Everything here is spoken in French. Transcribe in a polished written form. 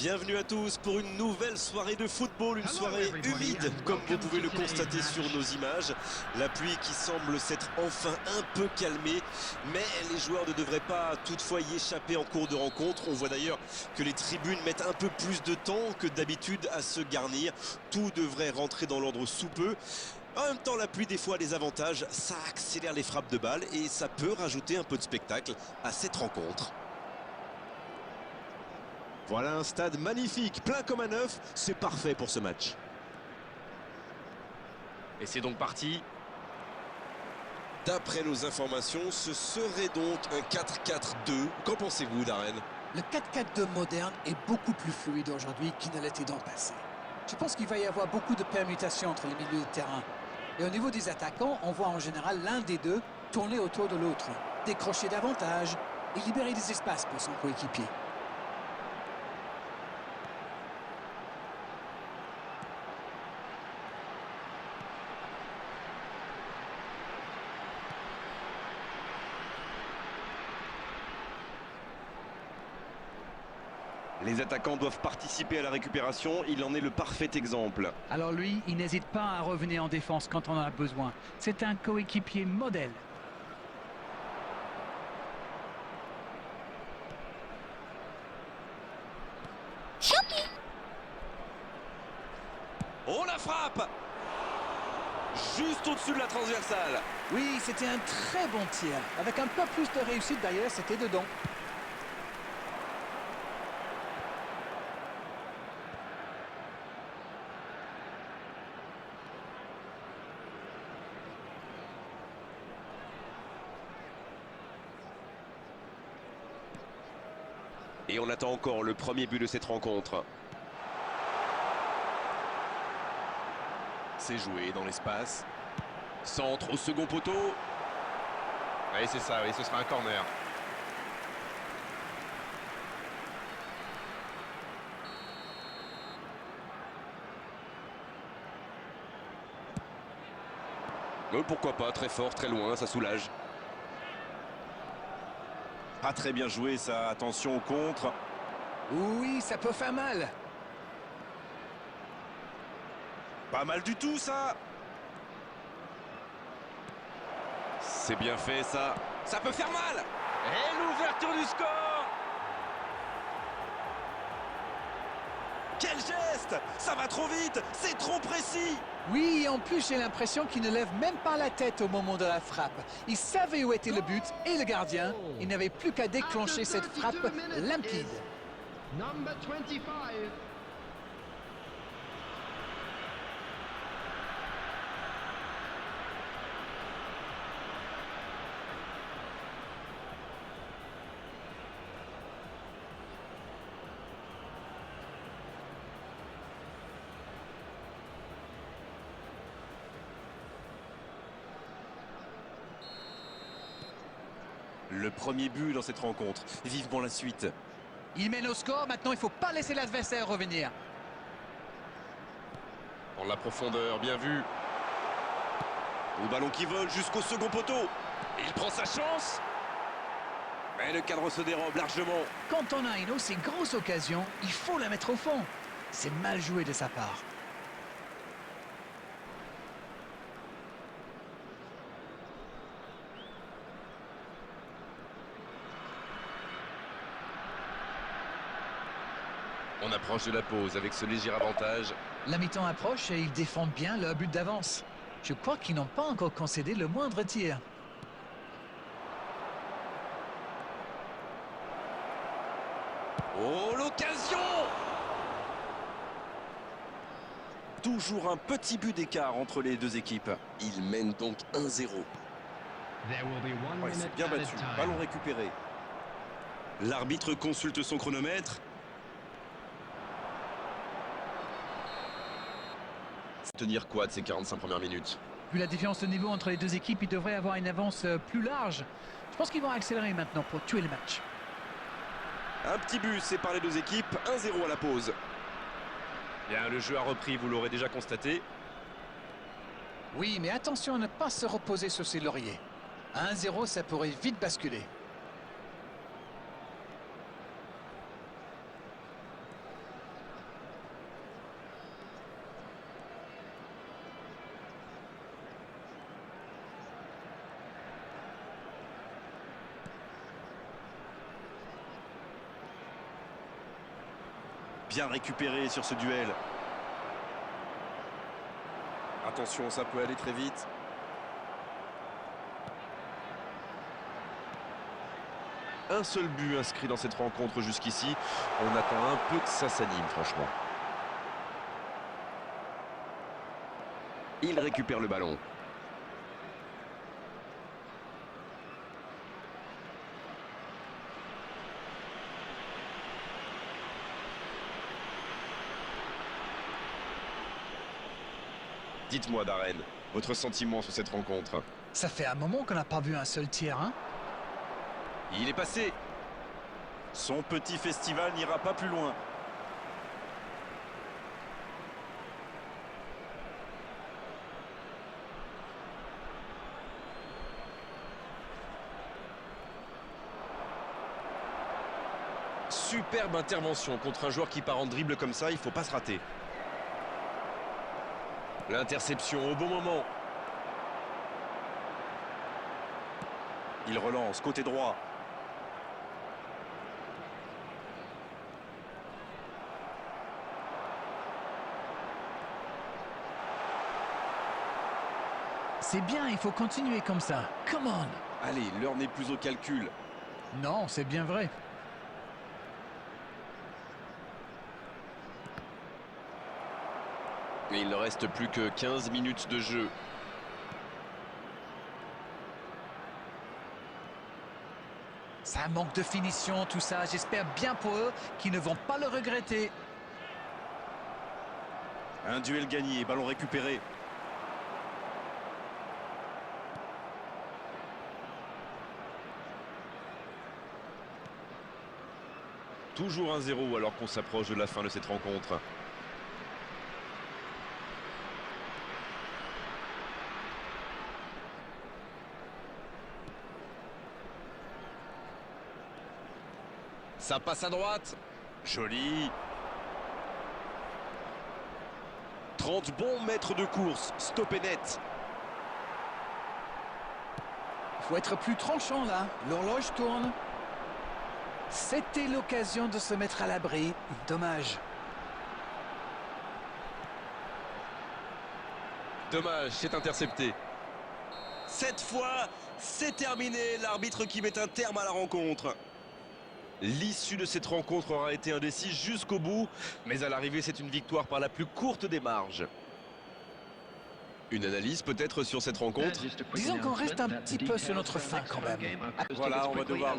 Bienvenue à tous pour une nouvelle soirée de football, une soirée humide comme vous pouvez le constater sur nos images. La pluie qui semble s'être enfin un peu calmée, mais les joueurs ne devraient pas toutefois y échapper en cours de rencontre. On voit d'ailleurs que les tribunes mettent un peu plus de temps que d'habitude à se garnir. Tout devrait rentrer dans l'ordre sous peu. En même temps, la pluie des fois a des avantages, ça accélère les frappes de balles et ça peut rajouter un peu de spectacle à cette rencontre. Voilà un stade magnifique, plein comme un œuf, c'est parfait pour ce match. Et c'est donc parti. D'après nos informations, ce serait donc un 4-4-2. Qu'en pensez-vous, Darren? Le 4-4-2 moderne est beaucoup plus fluide aujourd'hui qu'il ne l'était dans le passé. Je pense qu'il va y avoir beaucoup de permutations entre les milieux de terrain. Et au niveau des attaquants, on voit en général l'un des deux tourner autour de l'autre, décrocher davantage et libérer des espaces pour son coéquipier. Les attaquants doivent participer à la récupération, il en est le parfait exemple. Alors lui, il n'hésite pas à revenir en défense quand on en a besoin. C'est un coéquipier modèle. Oh la frappe! Juste au-dessus de la transversale. Oui, c'était un très bon tir. Avec un peu plus de réussite d'ailleurs, c'était dedans. Et on attend encore le premier but de cette rencontre. C'est joué dans l'espace. Centre au second poteau. Oui, c'est ça, oui, ce sera un corner. Pourquoi pas, très fort, très loin, ça soulage. Pas très bien joué ça, attention au contre. Oui, ça peut faire mal. Pas mal du tout ça. C'est bien fait ça. Ça peut faire mal. Et l'ouverture du score. Quel geste! Ça va trop vite, c'est trop précis. Oui, et en plus, j'ai l'impression qu'il ne lève même pas la tête au moment de la frappe. Il savait où était le but et le gardien. Il n'avait plus qu'à déclencher cette frappe limpide. Number 25. Le premier but dans cette rencontre, vivement la suite. Il mène au score, maintenant il ne faut pas laisser l'adversaire revenir. Dans la profondeur, bien vu. Le ballon qui vole jusqu'au second poteau. Il prend sa chance. Mais le cadre se dérobe largement. Quand on a une aussi grosse occasion, il faut la mettre au fond. C'est mal joué de sa part. On approche de la pause avec ce léger avantage. La mi-temps approche et ils défendent bien leur but d'avance. Je crois qu'ils n'ont pas encore concédé le moindre tir. Oh, l'occasion! Toujours un petit but d'écart entre les deux équipes. Ils mènent donc 1-0. Ouais, c'est bien battu, ballon récupéré. L'arbitre consulte son chronomètre. Tenir quoi de ces 45 premières minutes? Vu la différence de niveau entre les deux équipes, ils devraient avoir une avance plus large. Je pense qu'ils vont accélérer maintenant pour tuer le match. Un petit but sépare les deux équipes, 1-0 à la pause. Bien, le jeu a repris, vous l'aurez déjà constaté. Oui, mais attention à ne pas se reposer sur ses lauriers. 1-0, ça pourrait vite basculer. Bien récupéré sur ce duel. Attention, ça peut aller très vite. Un seul but inscrit dans cette rencontre jusqu'ici. On attend un peu que ça s'anime, franchement. Il récupère le ballon. Dites-moi, Darren, votre sentiment sur cette rencontre? Ça fait un moment qu'on n'a pas vu un seul tir, hein. Il est passé. Son petit festival n'ira pas plus loin. Superbe intervention contre un joueur qui part en dribble comme ça, il ne faut pas se rater. L'interception au bon moment. Il relance, côté droit. C'est bien, il faut continuer comme ça. Come on. Allez, l'heure n'est plus au calcul. Non, c'est bien vrai. Et il ne reste plus que 15 minutes de jeu. Ça manque de finition, tout ça. J'espère bien pour eux qu'ils ne vont pas le regretter. Un duel gagné, ballon récupéré. Toujours 1-0 alors qu'on s'approche de la fin de cette rencontre. Ça passe à droite. Joli. 30 bons mètres de course. Stop et net. Il faut être plus tranchant là. L'horloge tourne. C'était l'occasion de se mettre à l'abri. Dommage. Dommage, c'est intercepté. Cette fois, c'est terminé. L'arbitre qui met un terme à la rencontre. L'issue de cette rencontre aura été indécise jusqu'au bout, mais à l'arrivée, c'est une victoire par la plus courte des marges. Une analyse peut-être sur cette rencontre? Disons qu'on reste un petit peu sur notre faim quand même. Voilà, on va devoir